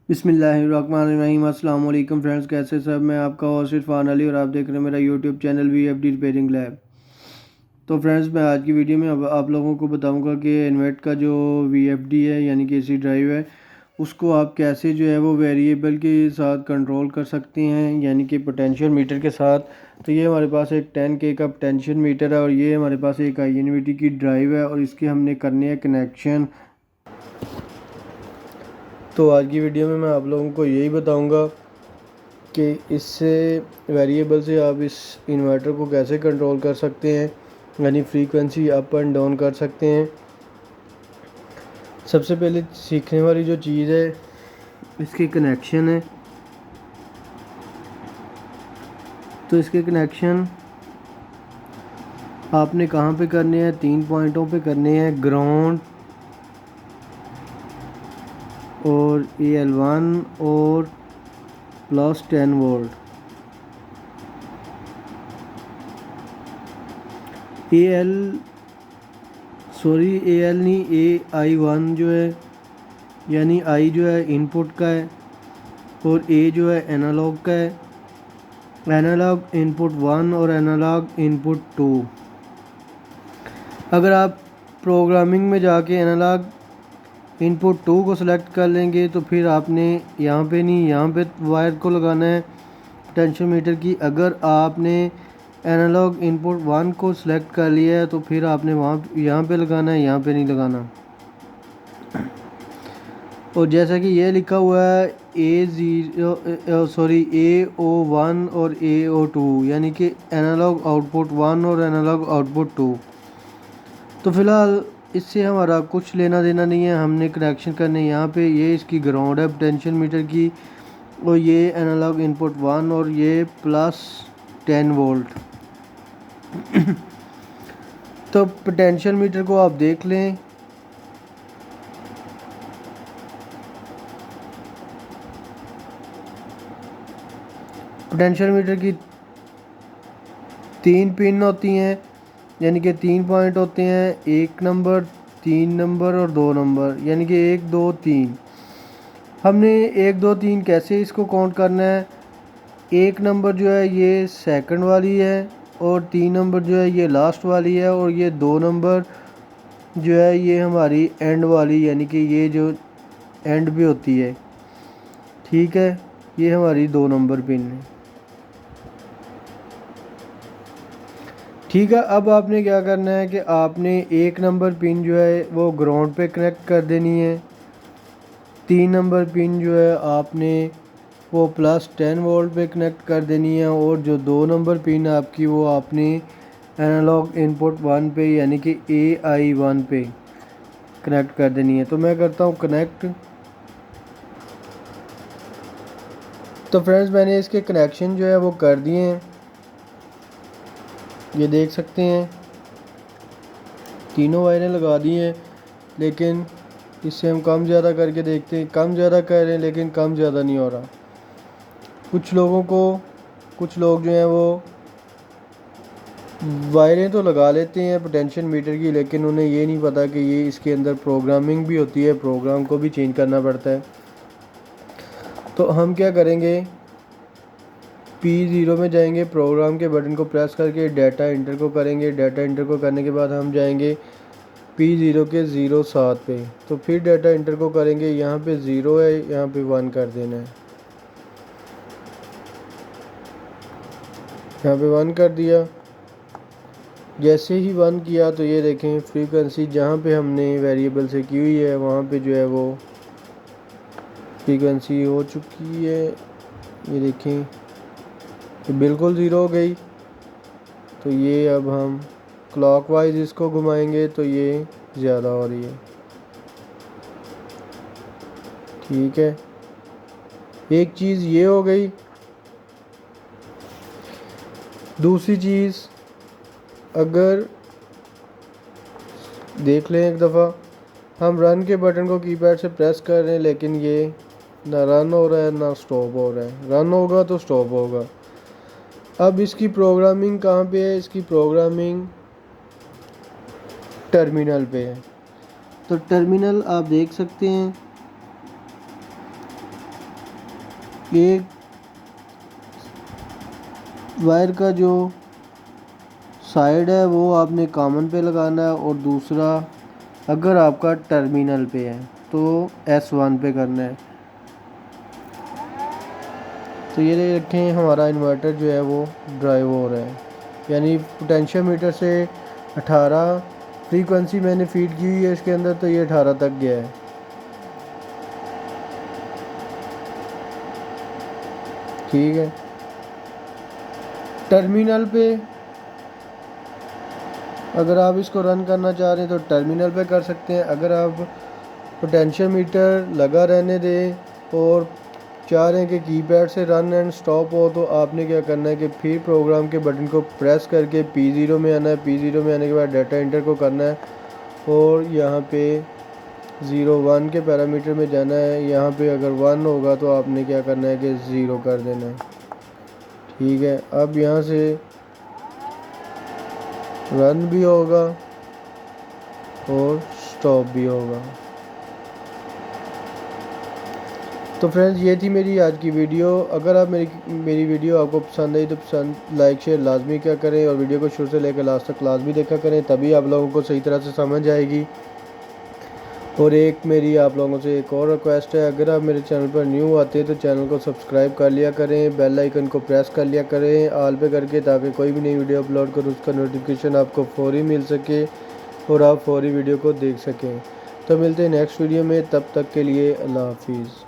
बिस्मिल्लाहिर्रहमानिर्रहीम। अस्सलाम वालेकुम फ्रेंड्स, कैसे सब। मैं आपका होस्ट इरफान अली और आप देख रहे हैं मेरा YouTube channel VFD repairing lab. तो फ्रेंड्स, मैं आज की वीडियो में अब आप लोगों को बताऊंगा कि इन्वर्ट का जो VFD है यानी कि AC ड्राइव है, उसको आप कैसे जो है वो वेरिएबल के साथ कंट्रोल कर सकते हैं, यानी कि पोटेंशियल मीटर के साथ। तो ये हमारे पास एक 10K का पोटेंशियल मीटर है और ये हमारे पास एक INVT की ड्राइव है और इसके हमने करने हैं कनेक्शन। तो आज की वीडियो में मैं आप लोगों को यही बताऊंगा कि इससे वेरिएबल से आप इस इन्वर्टर को कैसे कंट्रोल कर सकते हैं, यानी फ्रीक्वेंसी अप एंड डाउन कर सकते हैं। सबसे पहले सीखने वाली जो चीज़ है इसके कनेक्शन है। तो इसके कनेक्शन आपने कहाँ पे करने हैं, 3 पॉइंटों पे करने हैं, ग्राउंड और AL1 और +10 वोल्ट। AL नहीं, AI1 जो है, यानी I जो है इनपुट का है और A जो है एनालॉग का है। एनालॉग इनपुट 1 और एनालॉग इनपुट 2। अगर आप प्रोग्रामिंग में जाके एनालॉग इनपुट 2 को सिलेक्ट कर लेंगे तो फिर आपने यहाँ पे नहीं, यहाँ पे वायर को लगाना है पोटेंशियल मीटर की। अगर आपने एनालॉग इनपुट 1 को सिलेक्ट कर लिया है तो फिर आपने यहाँ पे लगाना है, यहाँ पे नहीं लगाना। और जैसा कि ये लिखा हुआ है AO1 और AO2, यानी कि एनालॉग आउटपुट 1 और एनालॉग आउटपुट 2। तो फ़िलहाल इससे हमारा कुछ लेना देना नहीं है, हमने कनेक्शन करने यहाँ पे। ये इसकी ग्राउंड है पोटेंशियल मीटर की और ये एनालॉग इनपुट 1 और ये +10 वोल्ट। तो पोटेंशियल मीटर को आप देख लें। पोटेंशियल मीटर की 3 पिन होती हैं, यानी कि 3 पॉइंट होते हैं, 1 नंबर, 3 नंबर और 2 नंबर, यानी कि 1 2 3। हमने 1 2 3 कैसे इसको काउंट करना है। 1 नंबर जो है ये सेकंड वाली है और 3 नंबर जो है ये लास्ट वाली है और ये 2 नंबर जो है ये हमारी एंड वाली, यानी कि ये जो एंड भी होती है। ठीक है, ये हमारी 2 नंबर पिन है। ठीक है, अब आपने क्या करना है कि आपने 1 नंबर पिन जो है वो ग्राउंड पे कनेक्ट कर देनी है। 3 नंबर पिन जो है आपने वो +10 वोल्ट पे कनेक्ट कर देनी है और जो 2 नंबर पिन आपकी वो आपने एनालॉग इनपुट 1 पे, यानी कि AI1 पे कनेक्ट कर देनी है। तो मैं करता हूँ कनेक्ट। तो फ्रेंड्स, मैंने इसके कनेक्शन जो है वो कर दिए हैं, ये देख सकते हैं। तीनों वायरें लगा दी हैं, लेकिन इससे हम कम ज़्यादा करके देखते हैं। कम ज़्यादा कर रहे हैं लेकिन कम ज़्यादा नहीं हो रहा। कुछ लोग जो हैं वो वायरें तो लगा लेते हैं पोटेंशियल मीटर की, लेकिन उन्हें ये नहीं पता कि ये इसके अंदर प्रोग्रामिंग भी होती है, प्रोग्राम को भी चेंज करना पड़ता है। तो हम क्या करेंगे, P0 में जाएंगे, प्रोग्राम के बटन को प्रेस करके डाटा इंटर को करेंगे। डाटा इंटर को करने के बाद हम जाएंगे P0 के 07 पे। तो फिर डाटा इंटर को करेंगे, यहाँ पे 0 है, यहाँ पे 1 कर देना है। यहाँ पे 1 कर दिया। जैसे ही 1 किया तो ये देखें फ्रीक्वेंसी जहाँ पे हमने वेरिएबल से की हुई है वहाँ पे जो है वो फ्रीक्वेंसी हो चुकी है। ये देखें तो बिल्कुल 0 हो गई। तो ये अब हम क्लॉकवाइज इसको घुमाएंगे तो ये ज़्यादा हो रही है। ठीक है, एक चीज़ ये हो गई। दूसरी चीज़, अगर देख लें एक दफ़ा, हम रन के बटन को कीपैड से प्रेस कर रहे हैं लेकिन ये ना रन हो रहा है ना स्टॉप हो रहा है। रन होगा तो स्टॉप होगा। अब इसकी प्रोग्रामिंग कहाँ पे है, इसकी प्रोग्रामिंग टर्मिनल पे है। तो टर्मिनल आप देख सकते हैं, एक वायर का जो साइड है वो आपने कॉमन पे लगाना है और दूसरा अगर आपका टर्मिनल पे है तो S1 पे करना है। तो ये देखें हमारा इन्वर्टर जो है वो ड्राइव हो रहा है, यानी पोटेंशियोमीटर से 18 फ्रीक्वेंसी मैंने फीड की हुई है इसके अंदर, तो ये 18 तक गया है। ठीक है, टर्मिनल पे अगर आप इसको रन करना चाह रहे हैं तो टर्मिनल पे कर सकते हैं। अगर आप पोटेंशियोमीटर लगा रहने दें और चाह रहे हैं कि कीपैड से रन एंड स्टॉप हो, तो आपने क्या करना है कि फिर प्रोग्राम के बटन को प्रेस करके P0 में आना है। P0 में आने के बाद डाटा इंटर को करना है और यहाँ पे 01 के पैरामीटर में जाना है। यहाँ पे अगर 1 होगा तो आपने क्या करना है कि 0 कर देना है। ठीक है, अब यहाँ से रन भी होगा और स्टॉप भी होगा। तो फ्रेंड्स, ये थी मेरी आज की वीडियो। अगर आप मेरी वीडियो आपको पसंद आई तो लाइक शेयर लाजमी क्या करें और वीडियो को शुरू से लेकर लास्ट तक लाजमी देखा करें, तभी आप लोगों को सही तरह से समझ आएगी। और एक मेरी आप लोगों से एक और रिक्वेस्ट है, अगर आप मेरे चैनल पर न्यू आते हैं तो चैनल को सब्सक्राइब कर लिया करें, बेल आइकन को प्रेस कर लिया करें ऑल पे करके, ताकि कोई भी नई वीडियो अपलोड करूँ उसका नोटिफिकेशन आपको फौरी मिल सके और आप फौरी वीडियो को देख सकें। तो मिलते हैं नेक्स्ट वीडियो में, तब तक के लिए अल्लाह हाफिज़।